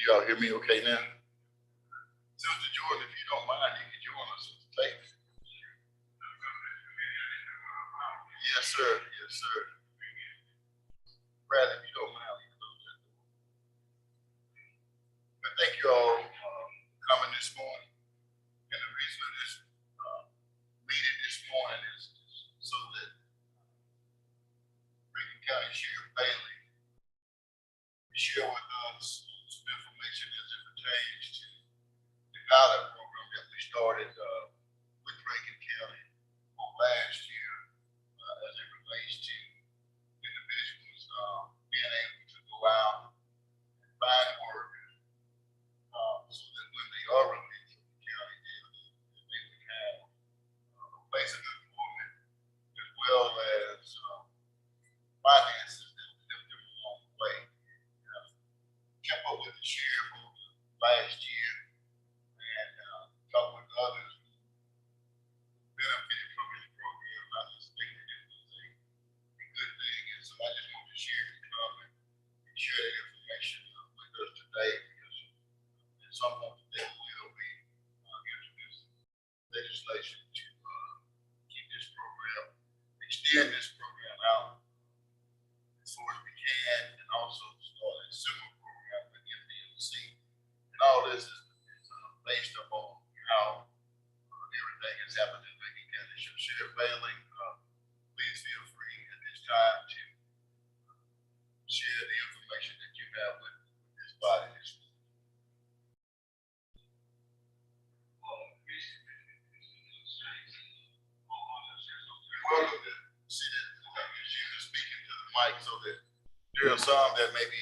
y'all hear me okay now? Sister Jordan, if you don't mind, you can join us at the table. Yes, sir. Yes, sir. Brad, if you don't mind, you can close that door. But thank you all for coming this morning. And the reason of this meeting this morning is so that Rankin County Sheriff Bailey share with us some information as it pertains to the pilot program that we started with Rankin County last year as it relates to individuals being able to go out and find work so that when they are released from the county jail, that they would have a place of employment as well as finances that would help them along the way. Kept up with the sheriff last year and talked with others who benefited from his program. I just think that it was a good thing, and so I just want to share his comment and share that information with us today because at some point today we will be introducing legislation to keep this program, extend this program out as far as we can, and also start a similar program with MDOC. And all this is based upon how everything has happened in Rankin County. So Sheriff Bailey, please feel free at this time to share the information that you have with this body this morning. Welcome to see that you're speaking to the mic so that there are some that maybe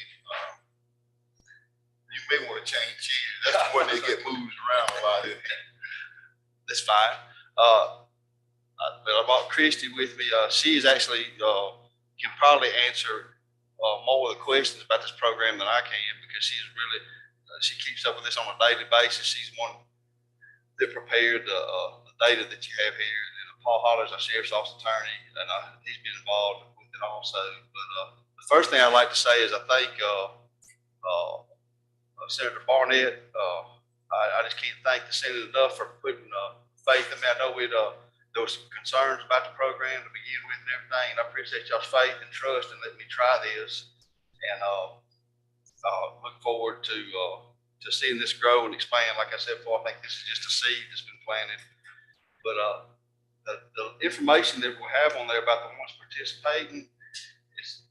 you may want to change chairs. That's when they get moved around a lot. That's fine. But I brought Christy with me. She is actually can probably answer more of the questions about this program than I can because she's really she keeps up with this on a daily basis. She's one that prepared the data that you have here. And Paul Hollers, our sheriff's office attorney, and he's been involved with it also. But the first thing I'd like to say is I think Senator Barnett, I just can't thank the Senate enough for putting faith in me. I know there was some concerns about the program to begin with and everything, and I appreciate y'all's faith and trust and letting me try this. And look forward to seeing this grow and expand. Like I said before, I think this is just a seed that's been planted. But the information that we have on there about the ones participating is,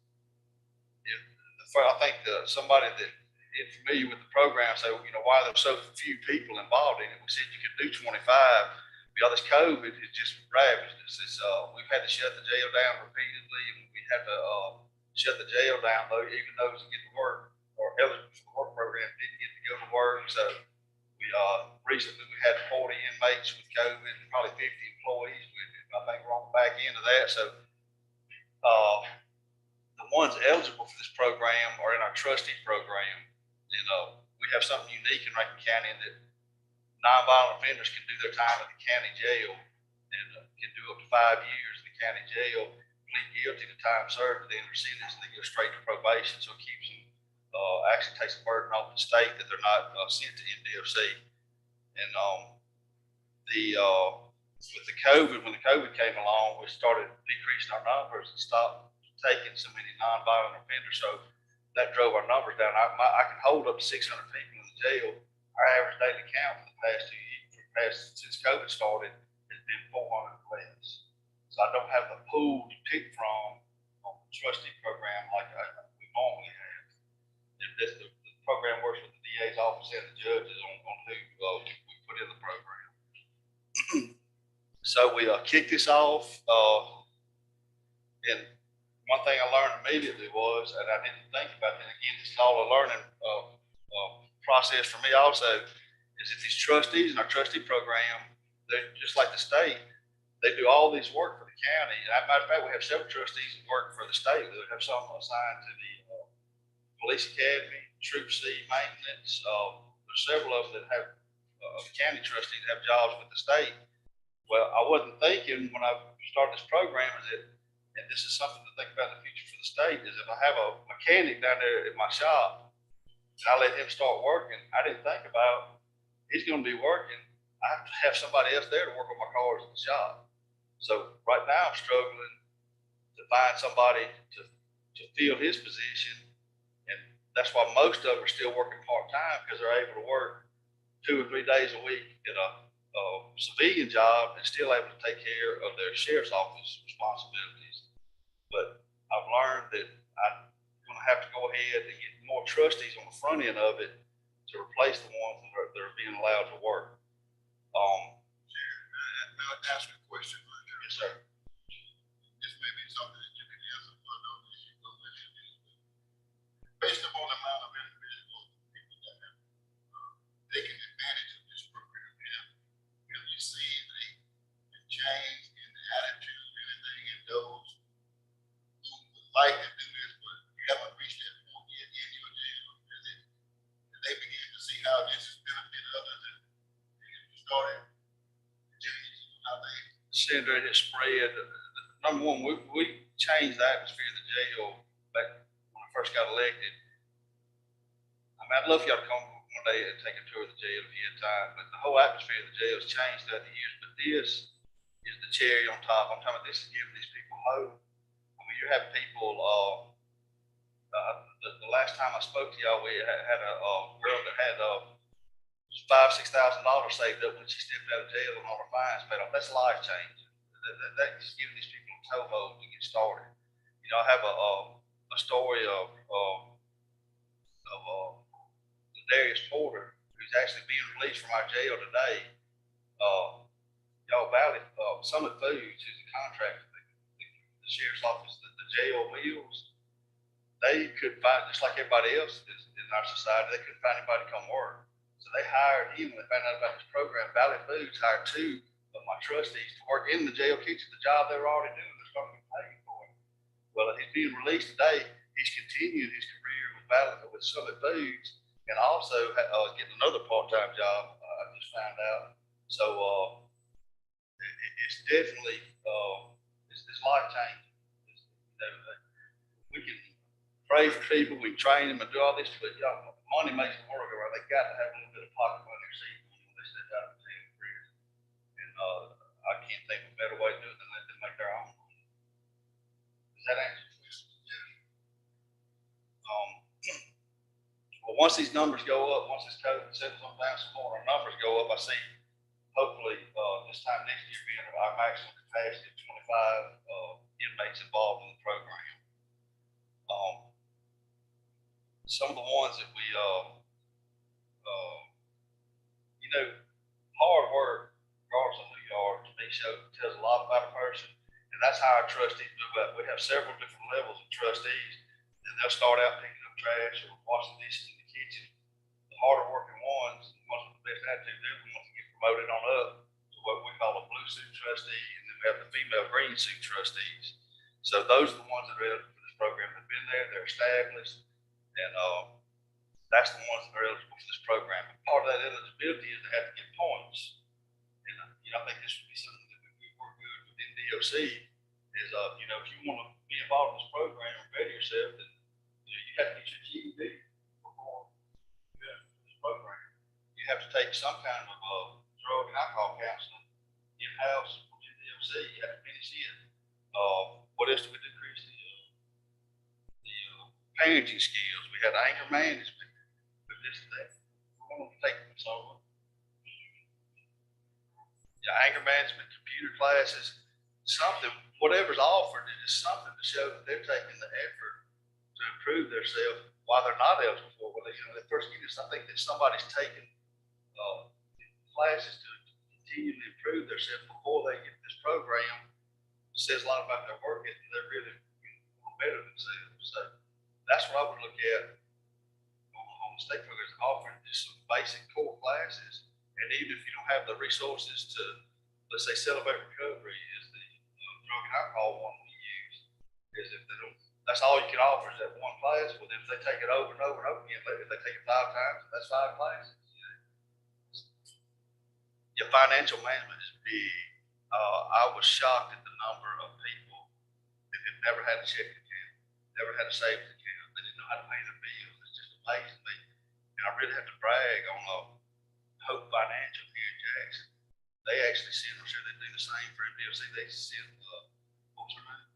I think somebody that is familiar with the program say, well, why there's so few people involved in it. We said you could do 25. But all this COVID is just ravaged us. We've had to shut the jail down repeatedly, and we had to shut the jail down though, even those that get to work or eligible for the work program didn't get to go to work. So we recently we had 40 inmates with COVID, and probably 50 employees with it. I think we're on the back end of that. So the ones eligible for this program are in our trustee program. And we have something unique in Rankin County in that nonviolent offenders can do their time at the county jail and can do up to 5 years in the county jail, plead guilty to time served, and then they're sentenced and they go straight to probation. So it keeps them, actually takes the burden off the state that they're not sent to MDOC. And with the COVID, when the COVID came along, we started decreasing our numbers and stopped taking so many nonviolent offenders. So that drove our numbers down. I can hold up to 600 people in the jail. Our average daily count for the past 2 years, since COVID started, has been 400 less. So I don't have the pool to pick from on the trustee program like we normally have. The program works with the DA's office and the judges on who we put in the program. So we kicked this off, and one thing I learned immediately was, and I didn't think about that, again, this is all a learning process for me also, is that these trustees in our trustee program, they're just like the state, they do all these work for the county. And as a matter of fact, we have several trustees that work for the state. We have some assigned to the police academy, troop C maintenance. There's several of them that have county trustees that have jobs with the state. Well, I wasn't thinking when I started this program is that, and this is something to think about in the future for the state, is if I have a mechanic down there at my shop I let him start working. I didn't think about he's going to be working. I have to have somebody else there to work on my cars at the shop. So right now I'm struggling to find somebody to fill his position. And that's why most of them are still working part-time because they're able to work 2 or 3 days a week in a civilian job and still able to take care of their sheriff's office responsibilities. But I've learned that I'm going to have to go ahead and get more trustees on the front end of it to replace the ones that are being allowed to work. Now, ask a question, Roger. Yes, sir. This may be something that you can answer for those that you go with it. Based upon the amount of individuals, people that have taken advantage of this program, have you seen a change in the attitude, anything in those who would like to do this, but haven't reached that point yet in your jail? As they begin to see how this has benefited others and started changing how they. Senator, it has spread. Number one, we changed the atmosphere of the jail back when I first got elected. I mean, I'd love for y'all to come one day and take a tour of the jail if you had time, but the whole atmosphere of the jail has changed throughout the years. But this is the cherry on top. I'm talking about this is giving these people hope. I mean, you're having people, the last time I spoke to y'all, we had a girl that had $5,000-6,000 saved up when she stepped out of jail and all her fines paid off. That's life changing. That's giving these people a toehold to get started. You know, I have a story of Darius Porter, who's actually being released from our jail today. Y'all Valley, Summit Foods, who's a contractor, the sheriff's office, the jail meals, they couldn't find, just like everybody else in our society, they couldn't find anybody to come work. So they hired him when they found out about this program. Valley Foods hired 2 of my trustees to work in the jail kitchen, the job they were already doing. They're starting to get paid for it. Well, he's being released today. He's continued his career with Summit Foods and also getting another part-time job. I just found out. So it's definitely it's life changing. We can pray for people, we can train them and do all this, but money makes the world go round. They got to have a little bit of pocket money received when they step out of the jail career. And I can't think of a better way to do it than let them make their own money. Does that answer your question? Well, once these numbers go up, once this COVID settles on down some more, our numbers go up. I see hopefully this time next year being our maximum capacity of 25 inmates involved in the program. Some of the ones that we, hard work, regardless of who you are, to me tells a lot about a person, and that's how our trustees move up. We have several different levels of trustees, and they'll start out picking up trash or washing dishes in the kitchen. The harder working ones, the ones with the best attitude, they're the ones that get promoted on up to what we call a blue suit trustee, and then we have the female green suit trustees. So those are the ones that are eligible for this program. They've been there, they're established, and that's the ones that are eligible for this program. And part of that eligibility is they have to get points. And I think this would be something that we work good within DOC is, if you want to be involved in this program and ready yourself, then you have to get your GED before you have this program. You have to take some kind of drug and alcohol counseling in-house within DOC. You have to finish it. What else do we do, Chris? The parenting skills. We had anger management. But this and that. We're going to take some anger management, computer classes, something, whatever's offered, it is something to show that they're taking the effort to improve themselves while they're not eligible for. Well, they first get this. I think that somebody's taking classes to continue to improve themselves before they get this program. Says a lot about their work ethic. They're really better themselves. So that's what I would look at on the state programs, offering just some basic core classes. And even if you don't have the resources to, let's say, Celebrate Recovery is the drug and alcohol one we use. Is if they don't, that's all you can offer is that one class. Well, then if they take it over and over and over again, if they take it 5 times, that's 5 classes. Your financial management is big. I was shocked at the number of people that had never had a checking account, never had a savings account. They didn't know how to pay their bills. It's just amazing me. really have to brag on Hope Financial here in Jackson. They actually send, I'm sure they do the same for MDLC. They send, what's her name?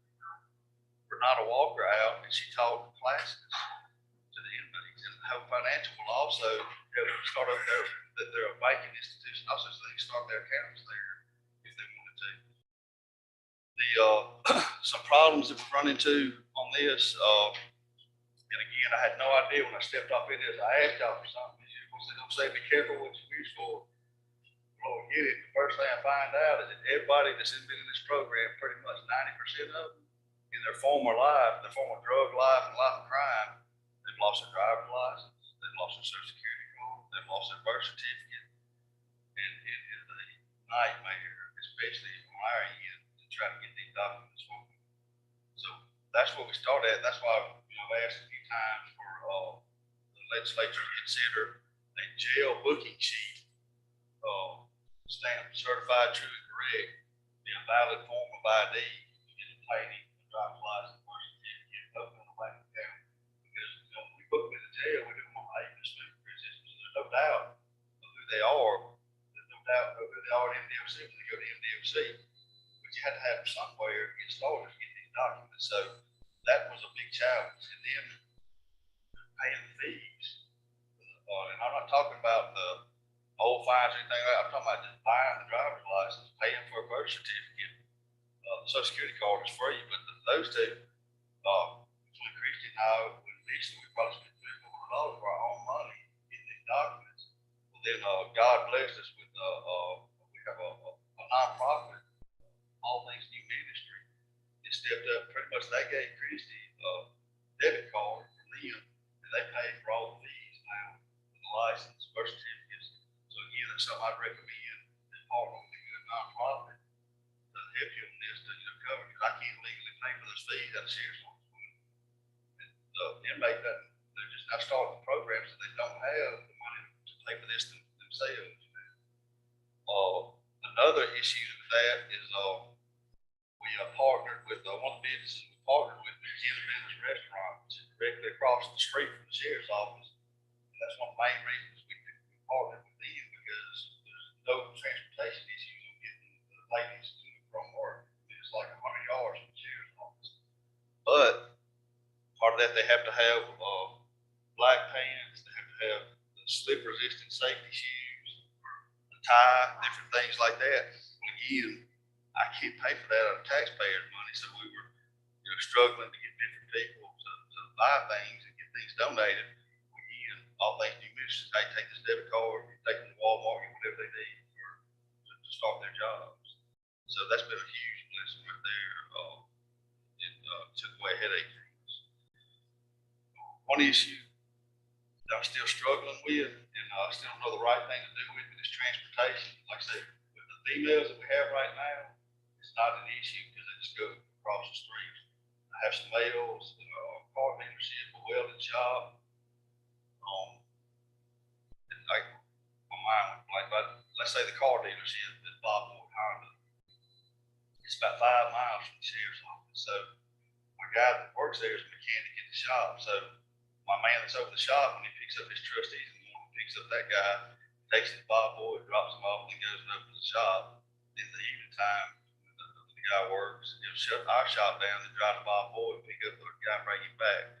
Renata Walker out, and she taught classes to the inmates. And Hope Financial will also help start up their banking institution, also so they can start their accounts there if they wanted to. The some problems that we've run into on this, and again, I had no idea when I stepped off in this. I asked y'all for something. Don't say be careful what you wish for. Lord, get it. The first thing I find out is that everybody that's been in this program, pretty much 90% of them, in their former life, their former drug life and life of crime, they've lost their driver's license, they've lost their social security card, they've lost their birth certificate, and it is a nightmare, especially on our end, to try to get these documents for them. So that's where we start at. That's why I've asked a few times for the legislature to consider a jail booking sheet, stamped certified true and correct, be a valid form of ID in obtaining a driver's license, birth certificate, open a bank account. Because when we book them in the jail, we do them on a smooth transition. So there's no doubt of who they are. There's no doubt of who they are at MDLC when they go to MDLC. But you had to have them somewhere to get started to get these documents. So that was a big challenge. And then paying fees. And I'm not talking about the old fines or anything like that. I'm talking about just buying the driver's license, paying for a birth certificate. The social security card is free, but those two, between Christy and I, when initially we probably spent $300 for our own money getting these documents. Well, then God blessed us with we have a nonprofit, All Things New Ministry. They stepped up pretty much. They gave Christy a debit card from them, and they paid for all the fees now for the license, birth certificates. So again, that's something I'd recommend as partner with a good nonprofit to help you on this to cover, because I can't legally pay for those fees out of sheriff's office. And the inmate doesn't, they're just not starting programs, so they don't have the money to pay for this themselves. Another issue with that is we partnered with one of the businesses we partnered with, Jenna Ben's Restaurant, which is directly across the street from the sheriff's office. And that's one of the main reasons we partnered with them, because there's no transportation issues on getting the ladies to and from work. It's like 100 yards from the sheriff's office. But part of that, they have to have black pants, they have to have the slip resistant safety shoes, a tie, different things like that. Again, I can't pay for that out of taxpayers' money, so we were struggling to get different people to buy things and get things donated. Again, All Things New Ministry, they take this debit card, take them to Walmart, get whatever they need to start their jobs. So that's been a huge blessing right there. It took away a headache from us. One issue that I'm still struggling with, and I still don't know the right thing to do with it, is transportation. Like I said, with the females that we have right now, it's not an issue because they just go across the street. I have some males, car dealership, a welding shop. My mind went blank, but let's say the car dealership at Bob Ford Honda. It's about 5 miles from the sheriff's office. So my guy that works there is a mechanic at the shop. So my man that's over the shop, when he picks up his trustees in the morning, picks up that guy, takes him to Bob Ford, drops him off, and then goes and opens the shop. In the evening time, the guy works, he'll shut our shop down and drive to Bob Ford and pick up the guy and bring him back.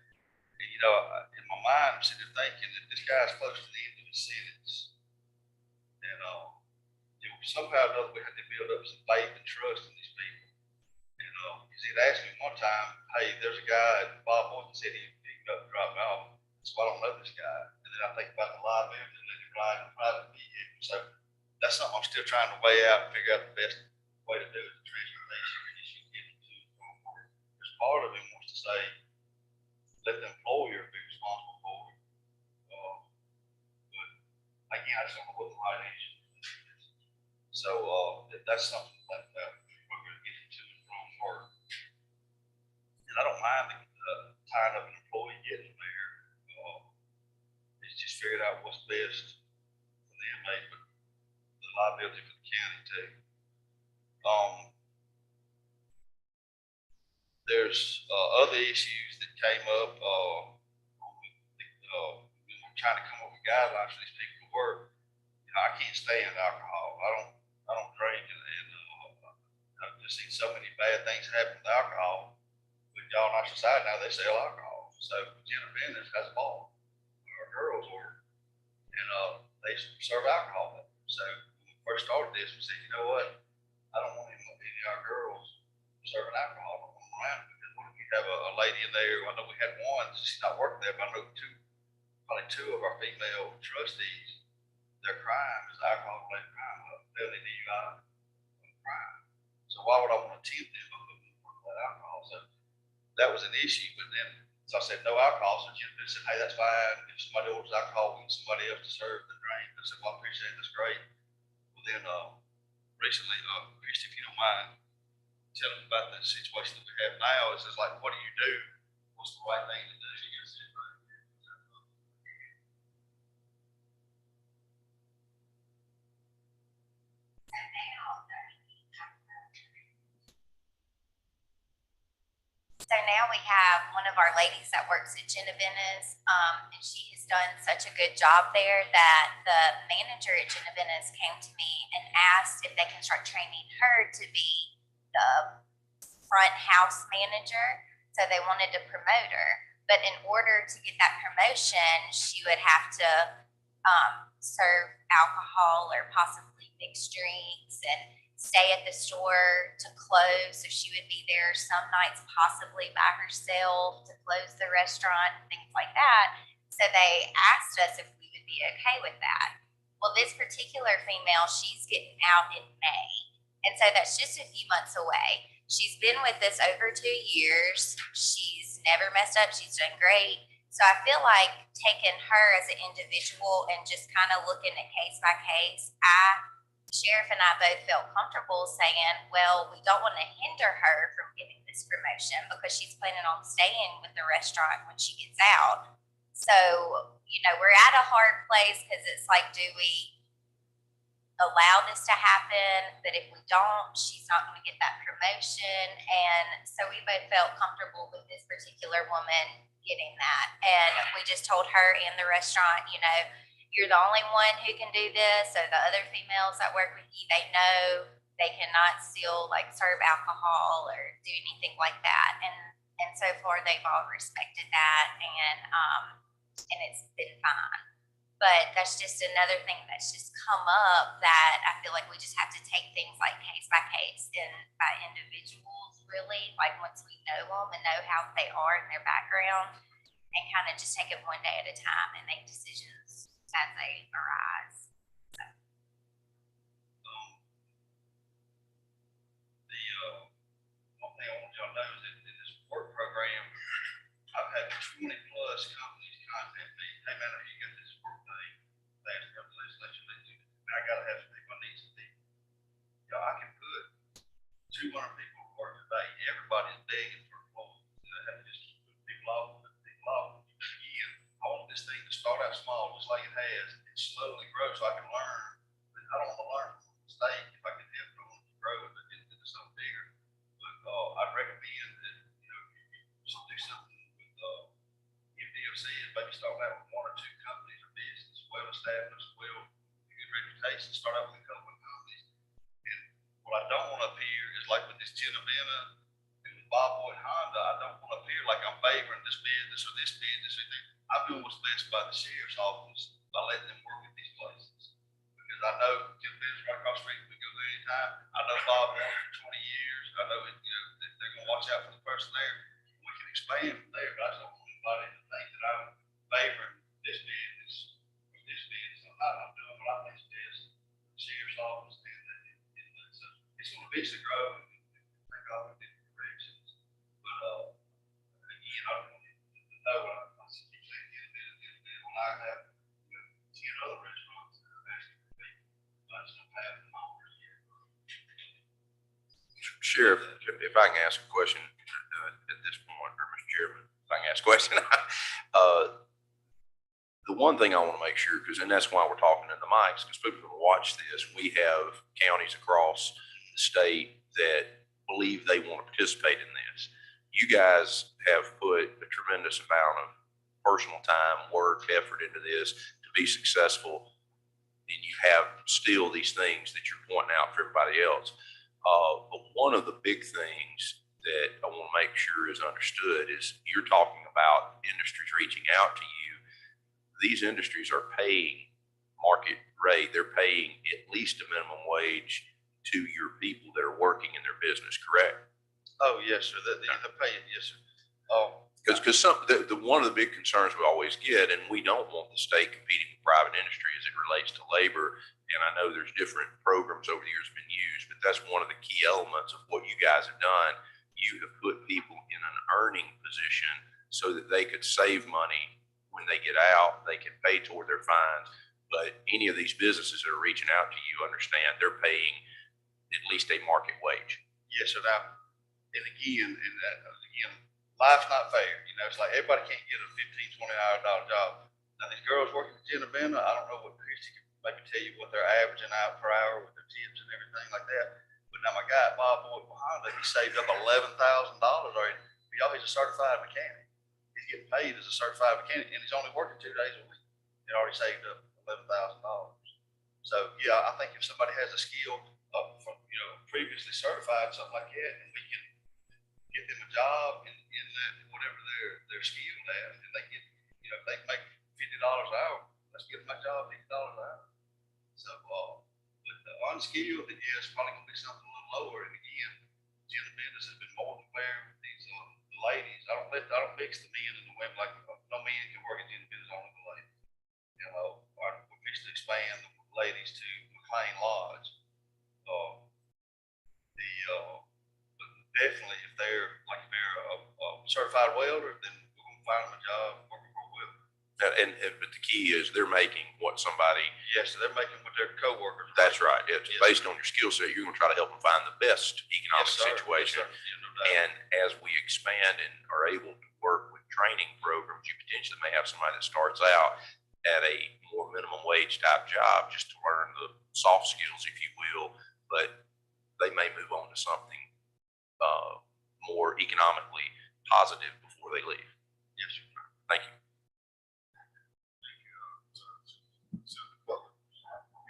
And in my mind, I'm sitting there thinking that this guy's close to the end of his sentence. And somehow or another, we had to build up some faith and trust in these people. And he asked me one time, hey, there's a guy at Bob Ford that said he'd pick me up and drop me off. So I don't know this guy. And then I think about the liability and let him ride in a private vehicle. So that's something I'm still trying to weigh out and figure out the best way to do it, the transportation issue, getting to and from work. There's part of him wants to say, let the employer be responsible for it. But again, I just don't know what the right answer is. So that's something that we're going to get into and from work. And I don't mind tying up an employee getting there. It's just figured out what's best for the inmate, but the liability for the county too. There's other issues that came up. We're trying to come up with the guidelines for these people to work. You know, I can't stand alcohol. I don't drink, and I've just seen so many bad things happen with alcohol. But y'all in our society now, they sell alcohol. So Jenna Venice has a bar, or girls order, and they serve alcohol there. So when we first started this, we said, you know what? I don't want any of our girls serving alcohol around, because what if we have a lady in there? I know we had one, she's not working there, but I know probably two of our female trustees, their crime is alcohol related crime, felony DUI crime. So why would I want to tempt them with that alcohol? So that was an issue, but then, so I said no alcohol. So Jim said, hey, that's fine. If somebody orders alcohol, we need somebody else to serve the drink. I said, well, I appreciate it. That's great. Well, then recently, Christy, if you don't mind, tell them about the situation that we have now. It's just like, what do you do? What's the right thing to do? So now we have one of our ladies that works at Jenna Venice, and she has done such a good job there that the manager at Jenna Venice came to me and asked if they can start training her to be the front house manager. So they wanted to promote her, but in order to get that promotion, she would have to serve alcohol or possibly mixed drinks and stay at the store to close. So she would be there some nights possibly by herself to close the restaurant and things like that. So they asked us if we would be okay with that. Well, this particular female, she's getting out in May. And so that's just a few months away. She's been with us over 2 years. She's never messed up. She's done great. So I feel like taking her as an individual and just kind of looking at case by case, Sheriff and I both felt comfortable saying, well, we don't want to hinder her from getting this promotion because she's planning on staying with the restaurant when she gets out. So, you know, we're at a hard place because it's like, do we allow this to happen? But if we don't, she's not going to get that promotion. And so we both felt comfortable with this particular woman getting that. And we just told her and the restaurant, you know, you're the only one who can do this. So the other females that work with you, they know they cannot still like serve alcohol or do anything like that. And so far they've all respected that, and it's been fine. But that's just another thing that's just come up that I feel like we just have to take things like case by case and by individuals, really, like once we know them and know how they are in their background, and kind of just take it one day at a time and make decisions as they arise. So. One thing I want y'all to know is that in this work program, I've had 20 plus companies contact me. Hey man, if you got this work thing, last part of the legislation, I gotta have some people, I need some people. You know, I can put 200 people to work today. Everybody's begging for employees. I have to just put people off. Again, I want this thing to start out small, just like it has, and slowly grow so I can learn. But I don't want to learn from a mistake. If I can help them to grow and get into something bigger. But I'd recommend that, you know, you do something with MDOC is maybe start out with 1 or 2 companies or business, well established, well, a good reputation, start out with a couple of companies. And what I don't want up here is like with this Jenna Venice and with Bob Boyd Honda, I don't want to appear like I'm favoring this business or this business or anything. I'm doing what's best by the sheriff's office by letting them work at these places. Because I know Jenna Venice right across the street, we go there anytime. I know Bob known for 20 years. I know, you know, they're going to watch out for the person there. We can expand from there, but I just don't want anybody to think that I'm favoring this business or this business. I'm doing what I think is best for the sheriff's office. And so it's going to eventually grow and take off in different directions. But again, I don't want to know what I keep saying when I have 10 other restaurants that are asking for people. I just don't have them all here. Sheriff, if I can ask a question at this point, or Mr. Chairman, if I can ask a question. The one thing I want to make sure, and that's why we're talking in the mics, because people will watch this. We have counties across the state that believe they want to participate in this. You guys have put a tremendous amount of personal time, work, effort into this to be successful, and you have still these things that you're pointing out for everybody else. But one of the big things that I want to make sure is understood is you're talking about industries reaching out to you. These industries are paying market rate. They're paying at least a minimum wage to your people that are working in their business, correct? Oh, yes, sir. They pay it, yes, sir. Because one of the big concerns we always get, and we don't want the state competing with private industry as it relates to labor. And I know there's different programs over the years been used, but that's one of the key elements of what you guys have done. You have put people in an earning position so that they could save money when they get out. They can pay toward their fines. But any of these businesses that are reaching out to you understand they're paying at least a market wage. Yes, sir. Now, and again, life's not fair. You know, it's like everybody can't get a $15-20 job. Now, these girls working at Genevina, I don't know what Christy can maybe tell you what they're averaging out per hour with their tips and everything like that. But now my guy, Bob Boyd behind it, he saved up $11,000 already. Y'all, he's a certified mechanic. He's getting paid as a certified mechanic, and he's only working 2 days a week. He already saved up $11,000. So yeah, I think if somebody has a skill from previously certified, something like that, and we can get them a job in that whatever they're skilled at, and they get if they can make $50 an hour, let's get them a job $50 an hour. So, but unskilled, then yeah, it's probably gonna be something a little lower. And again, Jenna Bendis has been more than fair with these the ladies. I don't mix the men and the women. Like no man can work at Jenna Bendis, only the ladies. We're fixing to expand the ladies to McLean Lodge. But definitely if they're a certified welder, then we're gonna find them a job working for a welder. But the key is they're making what somebody. Yes, so they're making what their coworkers. That's right. It's based on your skill set. You're going to try to help them find the best economic situation. Yes, yeah, no doubt. And as we expand and are able to work with training programs, you potentially may have somebody that starts out at a more minimum wage type job just to learn the soft skills, if you will, but they may move on to something more economically positive before they leave. Yes, sir. Thank you.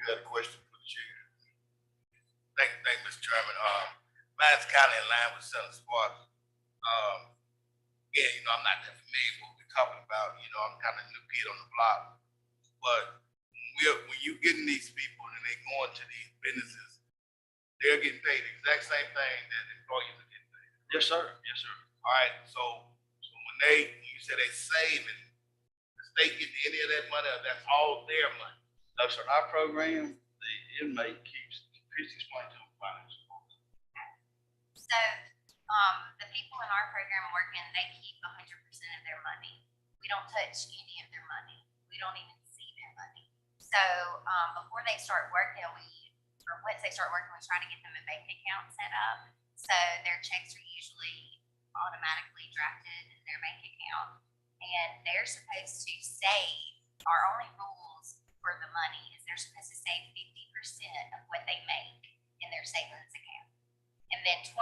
You had a question for the chair? Thank you, Mr. Chairman. Mine's kind of in line with Senator Sparks. Again, I'm not that familiar with what we're talking about. I'm kind of a new kid on the block. But when you getting these people and they going to these businesses, they're getting paid the exact same thing that employees are getting paid. Yes, sir. Yes, sir. All right. So when you say they saving, the state getting any of that money, or that's all their money? No, sir. Our program, the inmate keeps. Christy explain to them finance. So, the people in our program working, they keep 100% of their money. We don't touch any of their money. We don't even see their money. So, before they start working, once they start working, we try to get them a bank account set up. So their checks are usually automatically drafted in their bank account, and they're supposed to save. Our only rules for the money is they're supposed to save 50% of what they make in their savings account. And then 25%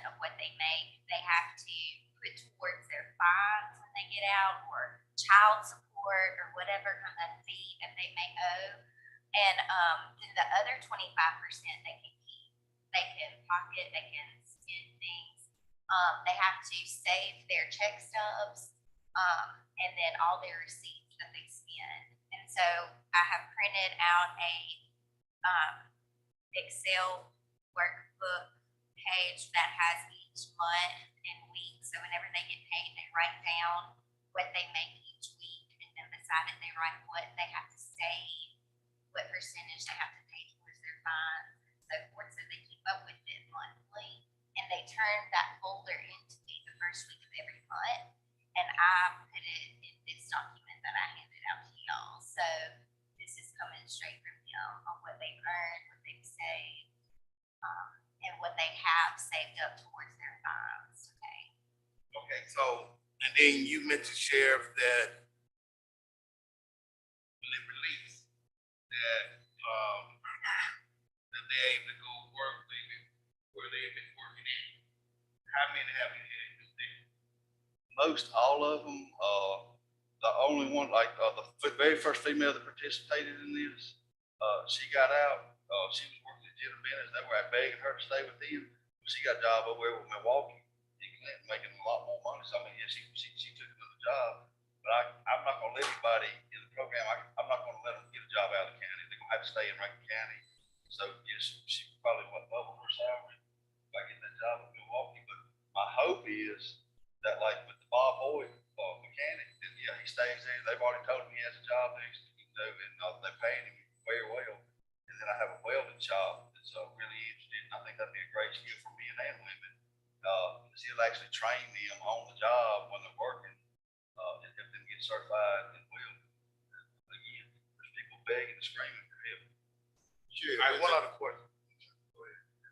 of what they make, they have to put towards their fines when they get out, or child support, or whatever kind of fee that they may owe. And then the other 25% they can keep. They can pocket, they can spend things. They have to save their check stubs, and then all their receipts that they spend. And so I have printed out a Excel workbook page that has each month and week. So whenever they get paid, they write down what they make each week, and then beside it, they write what they have to save, what percentage they have to pay towards their fines, and so forth. So they keep up with it monthly, and they turn that folder into me the first week of every month, and I put it in this document that I handed out to y'all. So this is coming straight from them on what they've earned, what they've saved, and what they have saved up towards their fines. Okay, so, and then you mentioned, Sheriff, that when they release, that they're able to go work where they've been working at. How many have you had this day? Most all of them. The only one, like, very first female that participated in this, she got out, she was working at Jenna Bennett's, they were begging her to stay with them. She got a job over there with Milwaukee, in Clinton, making a lot more money, so I mean, yeah, she took another job. But I'm not gonna let anybody in the program, I'm not gonna let them get a job out of the county, they're gonna have to stay in Rankin County. So, yes, she probably went double her salary if I get that job in Milwaukee, but my hope is that like with the Bob Hoy, mechanic, that, yeah, he stays there, they've already told him he has a job next, and, they're paying him very well. And then I have a welding shop that's, really interested, and I think that'd be a great skill for men and women. Cause he'll actually train them on the job when they're working, and help them get certified in welding. Again, there's people begging and screaming for help. Sure. All right, one other question.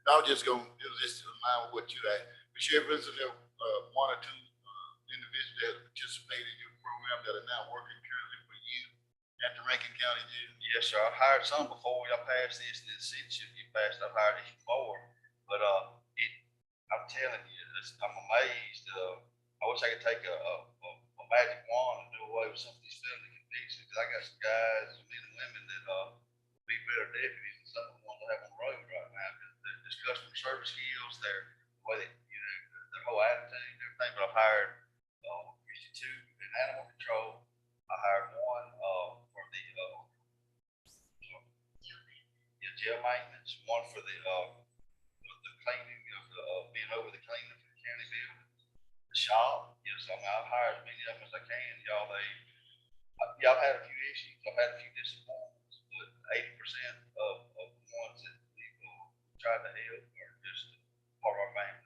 I was just gonna, it was just in line with what you had. But Sheriff, is there, one or two, individuals that participated in your program that are now working currently for you at the Rankin County Jail? Yes, sir. I hired some before y'all passed this, and then since you passed, I've hired even more. But, I'm telling you, I'm amazed. I wish I could take a magic wand and do away with some of these felony convictions, because I got some guys, men and women that, would be better deputies than some of the ones I have on the road right now, because their customer service skills, their way they, their whole attitude and everything. But I've hired, usually two in animal control. I hired one, for the, jail maintenance, one for the cleaning of the, being over the cleaning for the county buildings, the shop. Yes, I mean, I've hired as many of them as I can. Y'all, y'all had a few issues. I've had a few disappointments, but 80% of the ones that we've tried to help are just part of our family.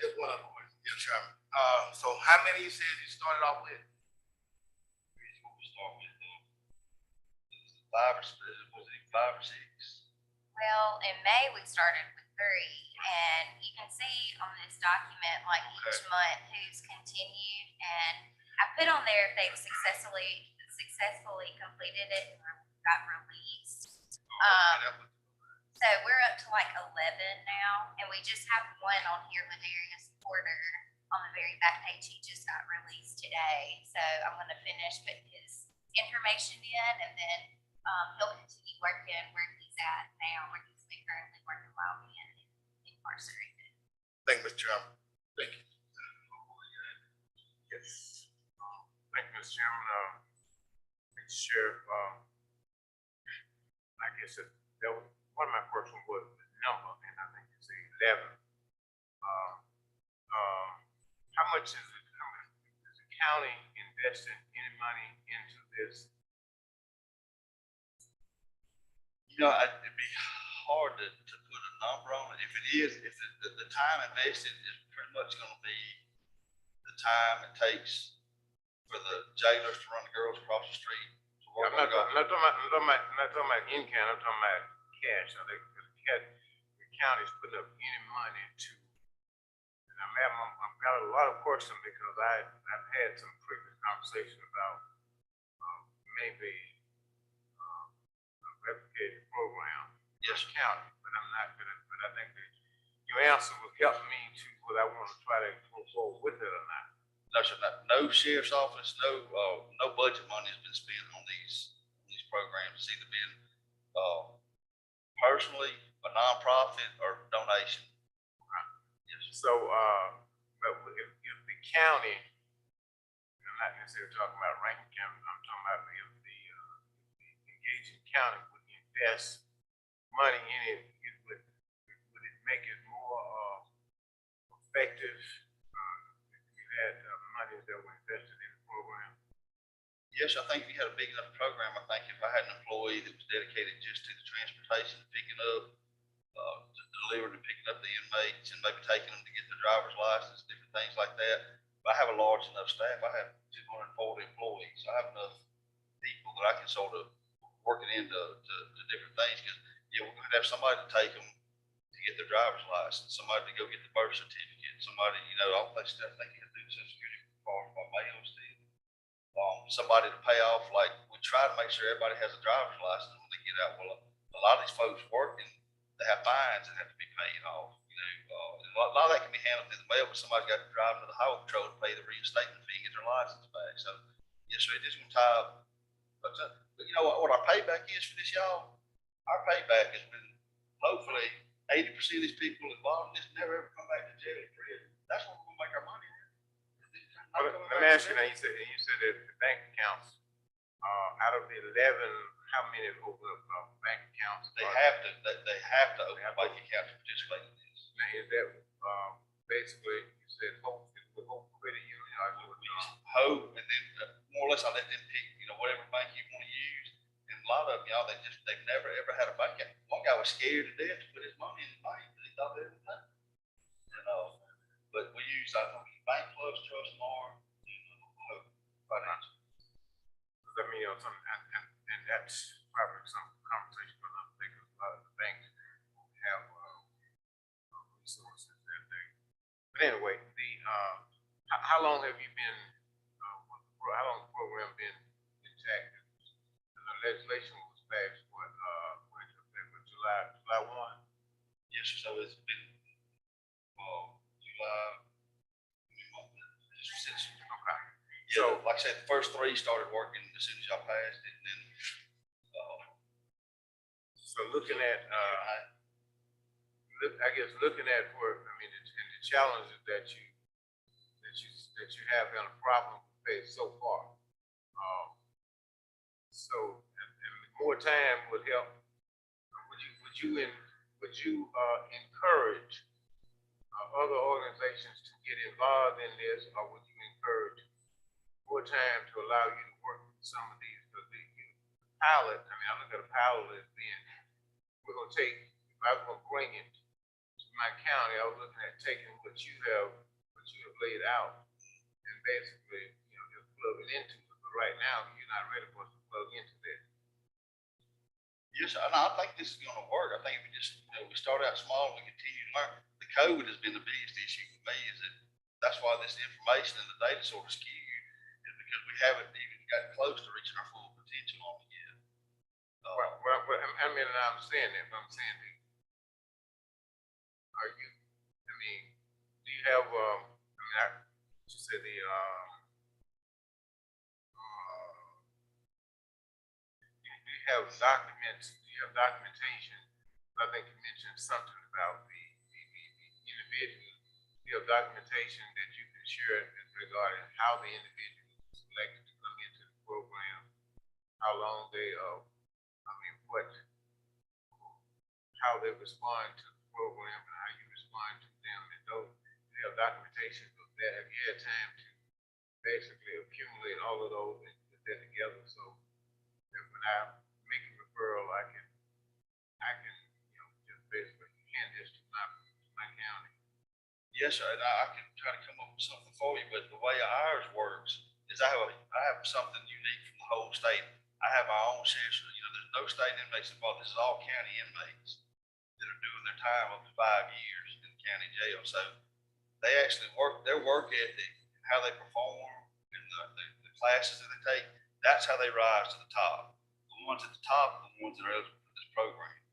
Just one other question. Yes, Chairman. So how many you said you started off with? What we start with, five or six? Well, in May, we started with 3, and you can see on this document, like each month, who's continued, and I put on there if they've successfully completed it and got released. So we're up to like 11 now, and we just have one on here with Darius Porter on the very back page. He just got released today, so I'm gonna finish putting his information in, and then he'll continue working where he's at now, where he's been currently working while being incarcerated. Thank you, Mr. Chairman. Thank you. Yes. Thank you, Mr. Chairman. Mr. Sheriff, like I said, that was, one of my questions was the number, and I think it's 11. How much is the county investing any money into this? It'd be hard to put a number on it. If it is, if the time invested is pretty much gonna be the time it takes for the jailers to run the girls across the street. I'm not talking about in-kind, I'm talking about cash. I think the county's putting up any money to, and I've got a lot of questions because I've had some previous conversation about maybe a replicated program. Yes, County, but I'm not gonna, but I think that your answer will help me to whether I want to try to go forward with it or not. no, sir, no sheriff's office, no budget money has been spent on these programs. It's either been, personally, a nonprofit, or donation. Yes, sir. So, but if the county, I'm not necessarily talking about Rankin County, I'm talking about if the engaging county would invest money in it, would it make it more effective if we had money that were invested in the program? Yes, I think if you had a big enough program, I think if I had an employee that was dedicated just to the transportation, picking up, delivering and picking up the inmates, and maybe taking them to get their driver's license, different things like that. But I have a large enough staff. I have 240 employees. I have enough people that I can sort of work it into different things, because we're gonna have somebody to take them to get their driver's license, somebody to go get the birth certificate, somebody, all that stuff they can do Social Security card by mail still. Somebody to pay off, like we try to make sure everybody has a driver's license when they get out. Well, a lot of these folks working, they have fines that have to be paid off, and a lot of that can be handled through the mail, but somebody's got to drive to the highway patrol to pay the reinstatement fee, get their license back. So, yes, sir, it is gonna tie up. But you know what our payback is for this, y'all? Our payback has been hopefully 80% of these people involved in this never ever come back to jail or prison. That's where we're gonna make our money. Well, let me ask you now, you said that the bank accounts, out of the 11, how many have opened up, bank accounts? They have to open a bank account to participate in this. Now, is that, basically, you said hope, with Hope Credit Union, I do it, Hope, and then more or less I let them pick, whatever bank you want to use. And a lot of them, y'all, they've never ever had a bank account. One guy was scared to death to put his money in the bank because he thought they would take it. But we use, I think, Bank Plus, Trustmark, Hope Financial. I mean, something, and that's probably some conversation for another day, because a lot of the banks have, resources that they, but anyway, how long have you been, how long the program been intact? And the legislation was passed, when it took effect, July 1? Yes, sir. So it's been, July, since, Okay. so, like I said, the first 3 started working as soon as y'all passed it, and then, So looking at, I guess looking at where, I mean, and the challenges that you have had a problem faced so far. So, and more time would help. Would you encourage other organizations to get involved in this, or would you encourage more time to allow you to work with some of these? Because the pilot, I mean, I look at a pilot as being, we're gonna take, if I was gonna bring it to my county, I was looking at taking what you have laid out and basically, just plug it into it. But right now, you're not ready for us to plug into that. yes, and I think this is gonna work. I think if we just, we start out small and we continue to learn. The COVID has been the biggest issue for me, is that that's why this information and the data sort of skewed, is because we haven't even gotten close to reaching our full potential on it yet. Well, I mean, and I'm saying that, but I'm saying, do you have, you said do you have documents, do you have documentation? I think you mentioned something about the individual. Do you have documentation that you can share regarding how the individual was selected to come into the program? How long they, how they respond to the program and how you respond to them, and those, you have documentation of that. Have you had time to basically accumulate all of those and put that together, so that when I make a referral, I can just basically hand this to my county? Yes, sir, and I can try to come up with something for you, but the way ours works is I have something unique from the whole state. I have my own sheriff, there's no state inmates involved. This is all county inmates that are doing their time up to 5 years in county jail. So they actually their work ethic, how they perform, and the classes that they take, that's how they rise to the top. The ones at the top are the ones that are eligible for this program.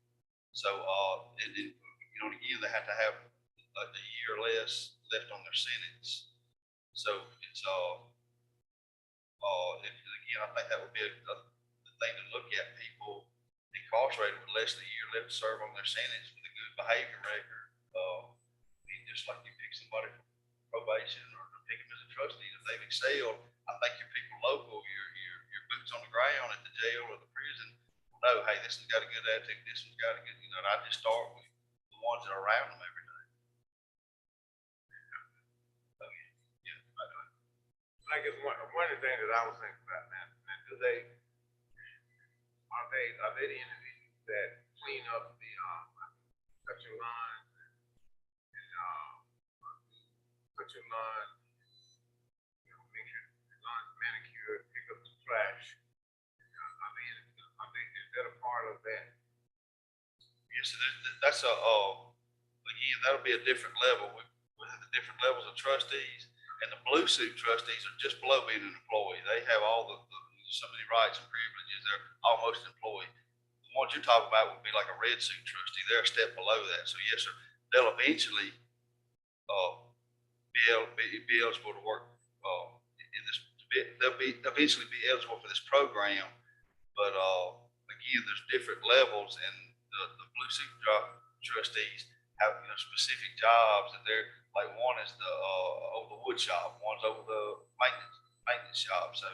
So, and then, again, they have to have a year or less left on their sentence. So it's, again, I think that would be the thing to look at. People incarcerated with less than a year left to serve on their sentence with a good behavior record. Just like you pick somebody from probation or pick them as a trustee, if they've excelled, I think your people local, your boots on the ground at the jail or the prison will know, hey, this one's got a good attitude, this one's got a good, and I just start with the ones that are around them every day. So, yeah, I do it. I guess one of the things that I was thinking about now, are they the individuals that clean up the cut your lawn and cut your lawn, make sure the lawn's manicured, pick up the trash? Is that a part of that? Yes, that's again, that'll be a different level. We have the different levels of trustees, and the blue suit trustees are just below being an employee. They have all so many rights and privileges. They're almost an employee. The ones you're talking about would be like a red suit trustee. They're a step below that. So yes, sir, they'll eventually be eligible to work, in this, they'll eventually be eligible for this program. But, again, there's different levels and the Blue Super trustees have, specific jobs that they're, like, one is over the wood shop, one's over the maintenance shop. So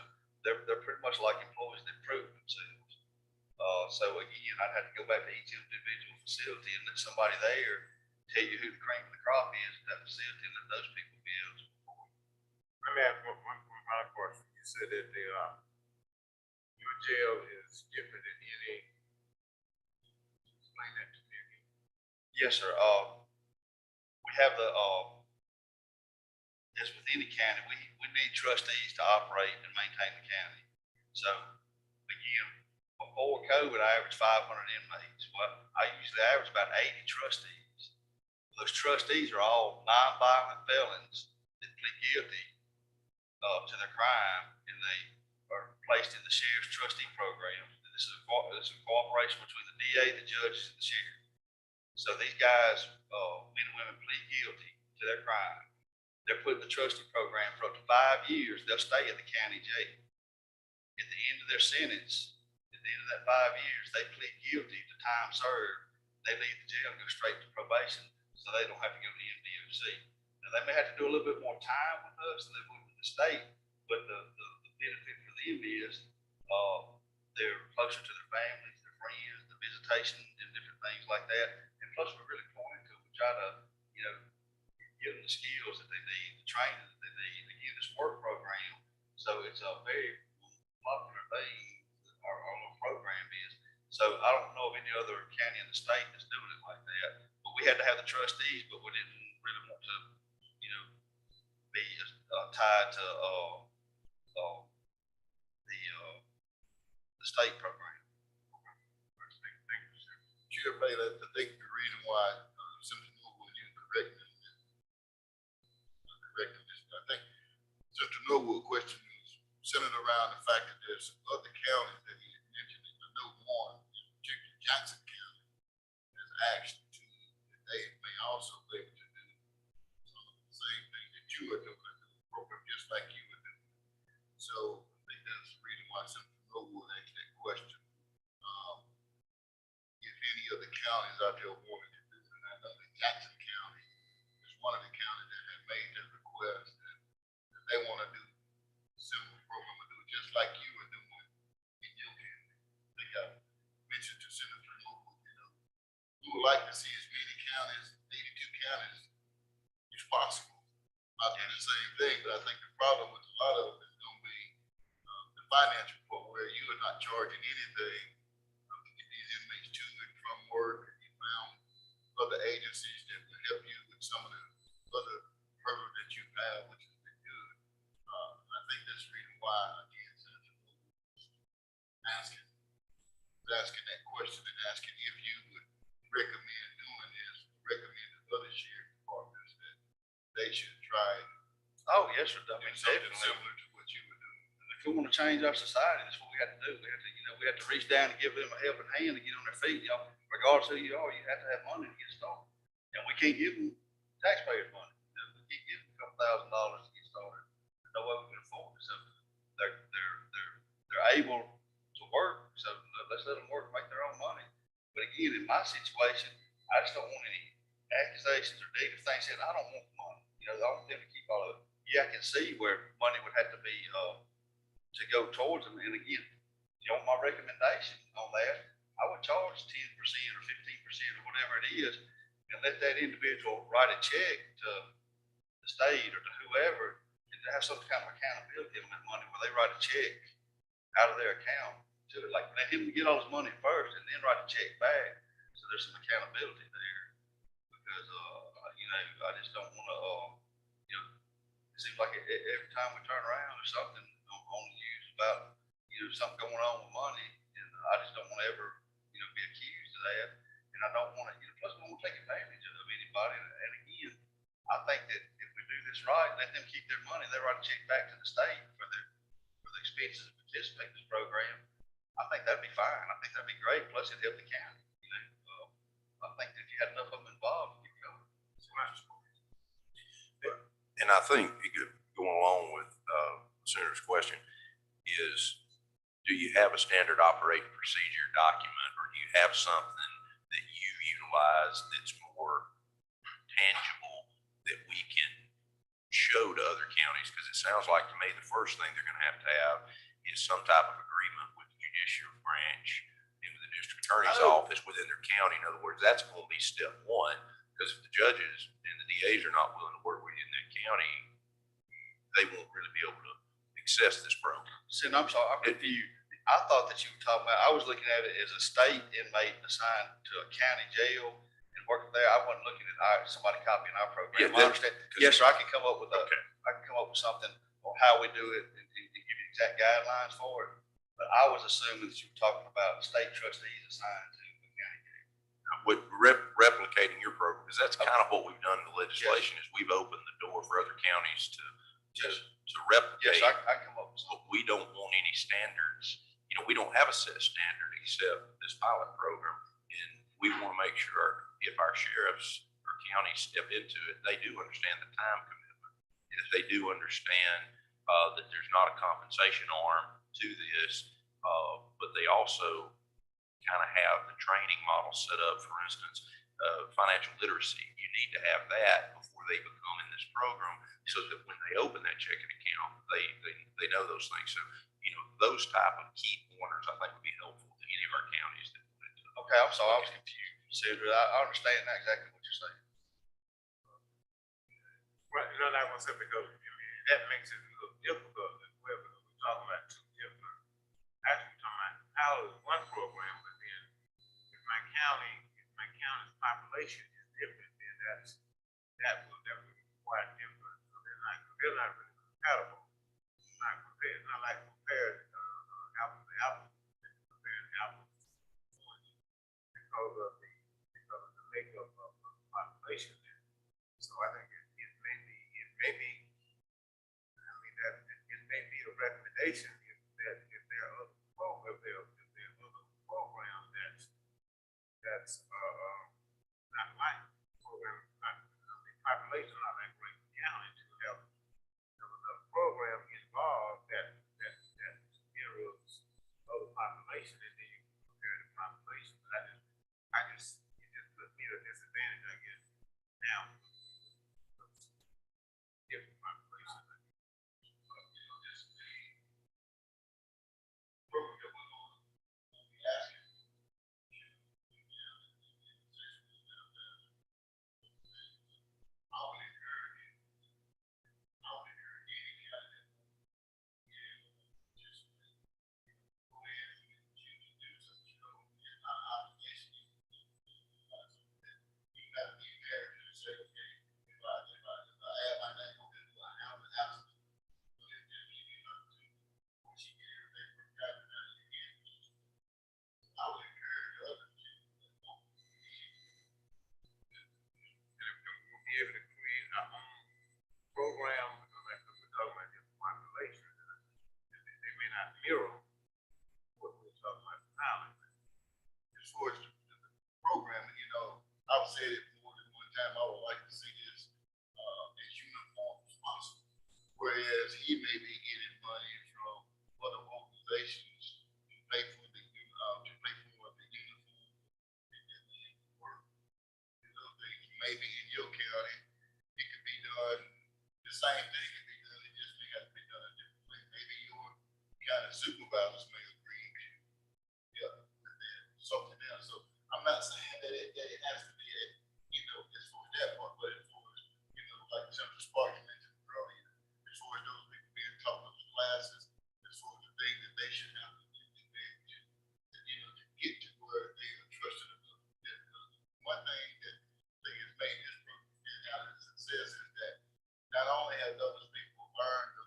they're pretty much like employees that prove themselves. So again, I'd have to go back to each individual facility and let somebody there tell you who the cream of the crop is at that facility and let those people be eligible for it. Let me ask one final question. You said that your jail is different than any. Explain that to me again. Yes, sir. We have as with any county, we need trustees to operate and maintain the county. So again, before COVID, I averaged 500 inmates. Well, I usually average about 80 trustees. Those trustees are all nonviolent felons that plead guilty to their crime, and they are placed in the sheriff's trustee program. This is a cooperation between the DA, the judges, and the sheriff. So these guys, men and women, plead guilty to their crime. They're put in the trustee program for up to 5 years. They'll stay at the county jail. At the end of their sentence, at the end of that 5 years, they plead guilty to time served. They leave the jail and go straight to probation, so they don't have to go to the MDOC. Now, they may have to do a little bit more time with us than they would with the state, but the benefit for them is they're closer to their families, their friends, the visitation, and different things like that. And plus, we're really pointing to them. We try to, give them the skills that they need, the training that they need. Again, this work program. So it's a very popular thing that our little program is. So I don't know of any other county in the state that's doing it like that. But we had to have the trustees, but we didn't really want to, be tied to the state program. Thank you, sir. Chair Bailey, I think the reason why, Senator Noble, you corrected this, I think Senator Noble's question was centered around the fact that there's other counties that he had mentioned, and I know one, in particular Jackson County, has asked that they may also be able to do some of the same things that you are doing, the program just like you were doing. So I think that's the reason why Senator Noble asked that question. If any other counties out there wanted to do it, and I know that Jackson County is one of the counties that have made that request, that they want to do a similar program, or do it just like you were doing in your county. I think I mentioned to Senator Noble, we would like to see as many counties, 82 counties, as possible. Not doing the same thing, but I think the problem with a lot of them is going to be the financial part, where you are not charging anything to get these inmates to and from work. And you found other agencies that will help you with some of the other hurdles that you have, which has been good. I think that's the reason why, again, Senator Noble was asking that question and asking if you would recommend doing this, recommend to other sheriff departments that they should try Oh, yes, sir. I and mean, do something definitely. similar to what you were doing. If we want to change our society, that's what we have to do. We have to reach down and give them a helping hand to get on their feet. Regardless of who you are, you have to have money to get started. And we can't give them taxpayers' money. We can't give them a couple $1,000s to get started. There's no way we can afford it. So they're able to work. So let's let them work, make their own money. But again, in my situation, I just don't want any accusations or negative things said. I don't want the money. I want them to keep all of it. Yeah, I can see where money would have to be to go towards them. And again, my recommendation on that, I would charge 10% or 15% or whatever it is, and let that individual write a check to the state or to whoever, and to have some kind of accountability on that money where they write a check out of their account to it. Like, let him get all his money first and then write a check back. So there's some accountability there, because I just don't want to. It seems like every time we turn around, there's something on the news about something going on with money, and I just don't want to ever be accused of that. And I don't want to. Plus, we don't want to take advantage of anybody. And again, I think that if we do this right, let them keep their money, they write a check back to the state for the expenses to participate in this program. I think that'd be fine. I think that'd be great. Plus, it'd help the county. I think that if you had enough of them involved, you'd go. And I think going along with the Senator's question is, do you have a standard operating procedure document, or do you have something that you utilize that's more tangible that we can show to other counties? Because it sounds like to me the first thing they're going to have is some type of agreement with the judicial branch and with the district attorney's office within their county. In other words, that's going to be step one, because if the judges and the DAs are not willing to work with you in that county, they won't really be able to access this program. See, and I'm sorry, I'm confused. I thought that you were talking about, I was looking at it as a state inmate assigned to a county jail and working there. I wasn't looking at somebody copying our program. Yeah, I understand. Yes, sir, I can come up with I can come up with something on how we do it and give you exact guidelines for it. But I was assuming that you were talking about state trustees assigned to the county jail. With replicating your program, because that's kind of what we've done in the legislation, is we've opened the door for other counties to replicate. Yes, I come up with something. But we don't want any standards. You know, we don't have a set standard except this pilot program. And we want to make sure if our sheriffs or counties step into it, they do understand the time commitment. And if they do understand that there's not a compensation arm to this, but they also kind of have the training model set up. For instance, financial literacy, you need to have that before they become in this program, so that when they open that checking account, they know those things. So, you know, those type of key pointers I think would be helpful to any of our counties that wanted to. Okay, I'm sorry, I was confused. Sandra, I understand now exactly what you're saying. Right, you know, like I said, because I mean, that makes it a little difficult as well, because we're talking about two different, actually we're talking about how is one program, but then if my county's population is different, then that will be quite different. So they're not really compatible. It's not like compared apples to apples, compared apples because of the makeup of the population. So I think it may be, I mean, that it may be a recommendation if there are other programs that's not like programs, the population not like Rankin County, to have another program involved that mirrors other population, and then you can compare the population. But it just put me at a disadvantage, I guess, now. Different population. Be able to create our own program, like we're talking about different populations, they may not mirror what we're talking about now. As far as the program, you know, I've said it more than one time, I would like to see this as uniform as possible. Whereas he may be getting money from other organizations to pay for the uniform and the work. And those things, maybe in your county, it could be done, the same thing could be done, it just may have to be done a different way. Maybe your county supervisors may agree, yeah, and then something else. So I'm not saying that it has to be, you know, as far as that part, but as far as, you know, like Senator Sparks mentioned earlier, as far as those people being taught those classes, as far as the things that they should have to do to, you know, to get to where they are trusted enough. One thing that has made this program out of success is that not only have those people earned the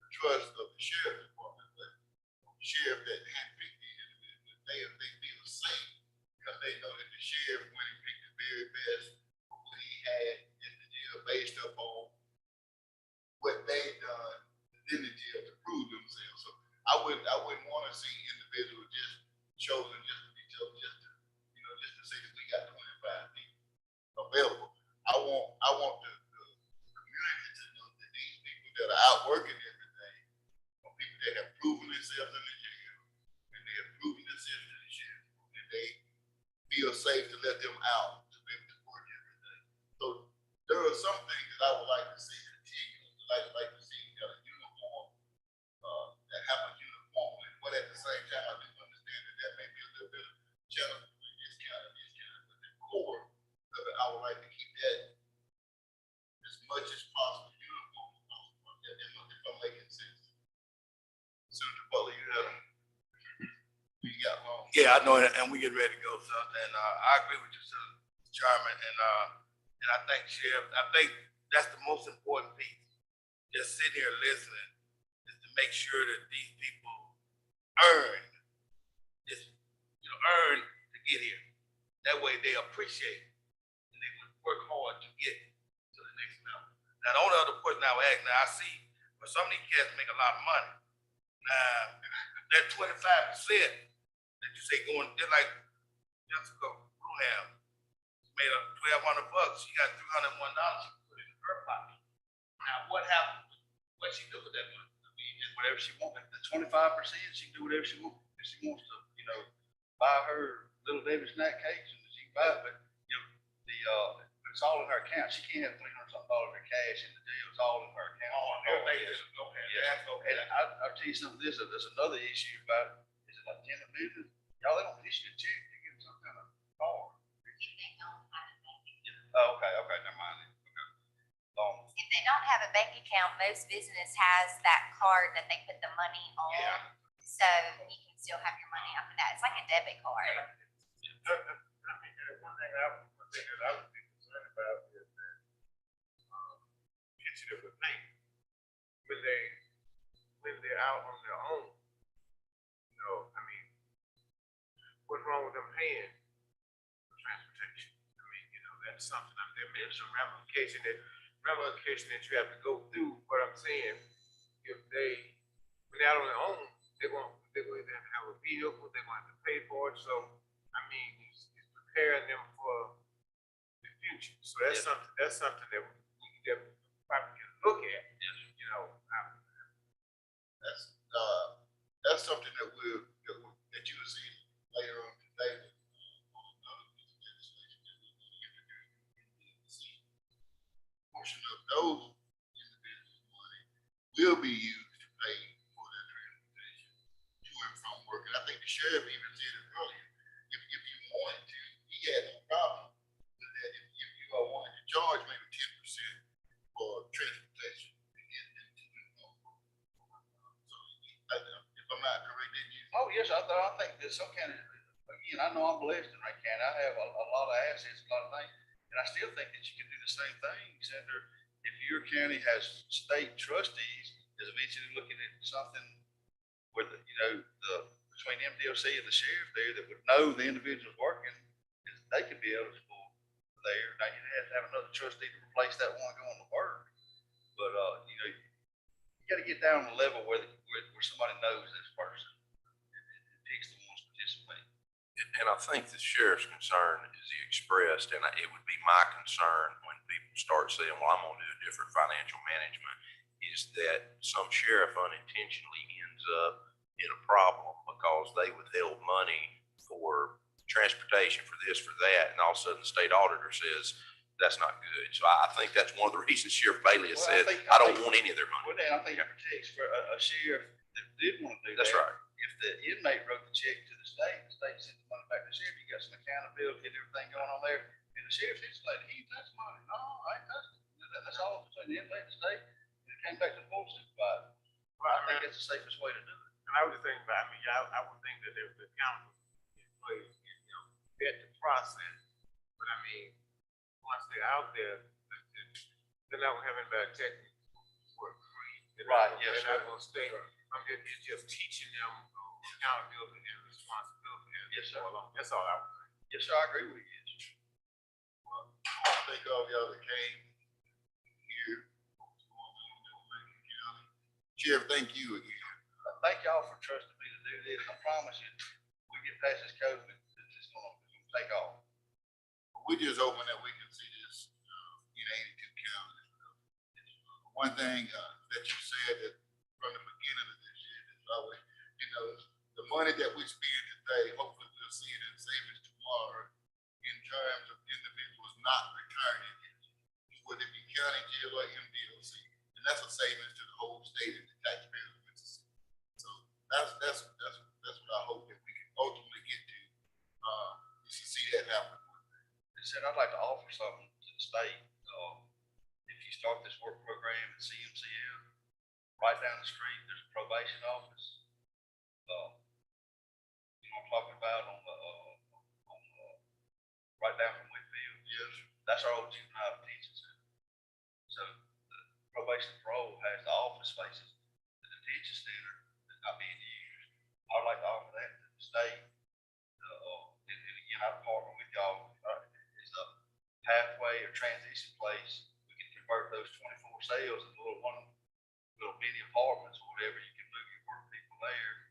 trust of the sheriff's department, but the sheriff that handpicked these individuals, they feel safe because they know that the sheriff went and picked the very best of what he had in the jail based upon what they've done in the jail to prove themselves. So I wouldn't want to see individuals just chosen just to be chosen, just to say that we got 25 people available. I want the themselves in the jail, and they're proving themselves to the sheriff, and they feel safe to let them out to be able to work every day. So there are some things that I would like to see continue, like to see a uniform, that happens uniformly, but at the same time, I do understand that that may be a little bit of challenge with this kind, but the core of it, I would like to keep that as much as possible uniform as possible, if I'm making sense. Senator Butler, you got long. Yeah, I know, and we get ready to go, so, and, I agree with you, Senator Jarman, and I think Sheriff, I think that's the most important piece. Just sitting here listening is to make sure that these people earn this, earn to get here. That way they appreciate it, and they would work hard to get to the next level. Now, the only other question I would ask, now I see, but some of these cats make a lot of money. Now, that 25% that you say going, just like Jessica Bruham made up $1,200, she got $301 she put in her pocket. Now, what happened? What she do with that money? I mean, just whatever she wants. The 25%, she can do whatever she wants. If she wants to, buy her Little Debbie snack cakes, and she can buy it, but, it's all in her account. She can't have $300 in cash in the deal. It's all in her account. Everything is okay. Yeah. And I'll tell you something, there's another issue about, is it like tenant business? Y'all, they don't issue a check, they give them some kind of card. If they don't have a bank account. Oh, okay, never mind. Okay. If they don't have a bank account, most business has that card that they put the money on. Yeah. So you can still have your money off of that. It's like a debit card. I mean, one thing that I would be concerned about is that, picture of a bank, when they're out on their own, I mean, what's wrong with them paying for transportation? I mean, that's something, there may be some ramification that you have to go through. What I'm saying, when they're out on their own, they're going to have a vehicle, they're going to have to pay for it. So, I mean, it's preparing them for the future. So that's something that we probably can look at. Yes. That's something that you will see later on today. On another piece of legislation that we're going to introduce. Portion of those individuals' money will be used to pay for their transportation to and from work. And I think the sheriff even said it earlier. If you wanted to, he had no problem with that. If you are wanting to charge maybe 10% for transportation to get them to and from work. So if I'm not correct, did you? Oh, yes, I think that some counties, again, I know I'm blessed in Rankin County. I have a lot of assets, a lot of things. And I still think that you can do the same thing, Senator, if your county has state trustees, is eventually looking at something where between MDOC and the sheriff there that would know the individuals working, they could be eligible there. Now, you have to have another trustee to replace that one going to work. But, you gotta get down to the level where somebody knows this person. It picks the ones participating. And I think the sheriff's concern is he expressed, and it would be my concern when people start saying, well, I'm gonna do a different financial management, is that some sheriff unintentionally ends up in a problem because they withheld money for transportation, for this, for that, and all of a sudden the state auditor says, that's not good. So I think that's one of the reasons Sheriff Bailey has said, I don't want any of their money. Well, Dan, I think it protects for a sheriff that did want to do that. That's right. If the inmate wrote the check to the state sent the money back to the sheriff, you got some accountability and everything going on there. And the sheriff insulated, he touched money. No, I ain't touched it. That's all between the inmate and the state. And it came back to the full supervisor. Well, I think that's the safest way to do it. And I was just thinking about, I would think that there was accountable employees, vet the process. But once they're out there, they're not gonna have anybody checking work free. Right, yes, They're not sir. gonna stay. It's just teaching them accountability and responsibility. Yes, sir. That's all I would think. Yes, sir, I agree with you. Thank all y'all that came here. Sheriff, thank you again. Thank y'all for trusting me to do this. I promise you, we get past this COVID, it's gonna take off. We just hoping that we can see this in 82 counties. One thing that you said that from the beginning of this year, that always money that we spend today, hopefully we'll see it in savings tomorrow in terms of individuals not returning it, whether it be county jail or MDLC. And that's a savings to the whole state and the taxpayers of Mississippi. So that's what I hope that we can ultimately get to. We should see that happen. They said, I'd like to offer something to the state. If you start this work program at CMCL, right down the street, there's a probation office. You know what I'm talking about right down from Whitfield? Yes. That's our old juvenile detention center. So the probation and parole has the office spaces. The detention center is not being used. I'd like to offer that to the state. And again, I partner with y'all, is a pathway or transition place. We can convert those 24 cells into little mini apartments or whatever. You can move your work people there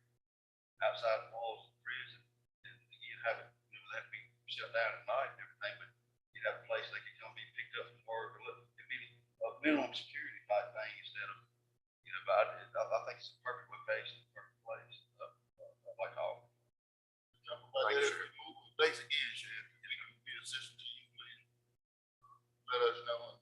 outside the walls of the prison. And again, have it, you know, that be shut down at night and everything, but you'd have a place they could come be picked up from work, or it'd be a minimum security type thing instead of, you know, but I think it's a perfect location, perfect place. I'd like to offer. Thanks again, Sheriff. If we can be assistant to you, please let us know.